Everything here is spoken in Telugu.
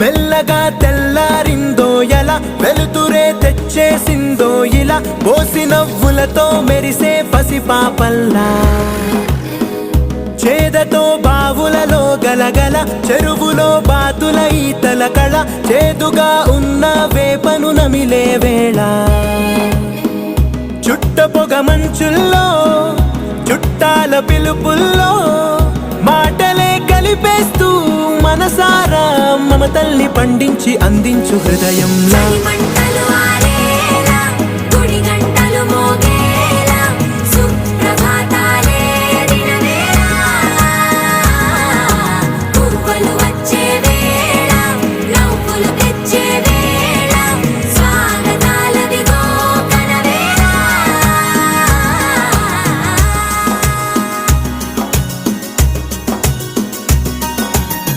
మెల్లగా తెల్లారిందో ఎలా, వెలుతురే తెచ్చేసిందో ఇలా, పోసి నవ్వులతో మెరిసే పసిపాపల్లా. చేదతో బావులలో గలగల, చెరువులో బాతుల ఈతల కళ, చేదుగా ఉన్న వేపను నమిలే వేళ. చుట్ట పొగ మంచుల్లో, చుట్టాల పిలుపుల్లో, మాటలే కలిపేస్తూ మనసారా మమతల్ని పండించి అందించు హృదయంలా. మంటలు ఆరే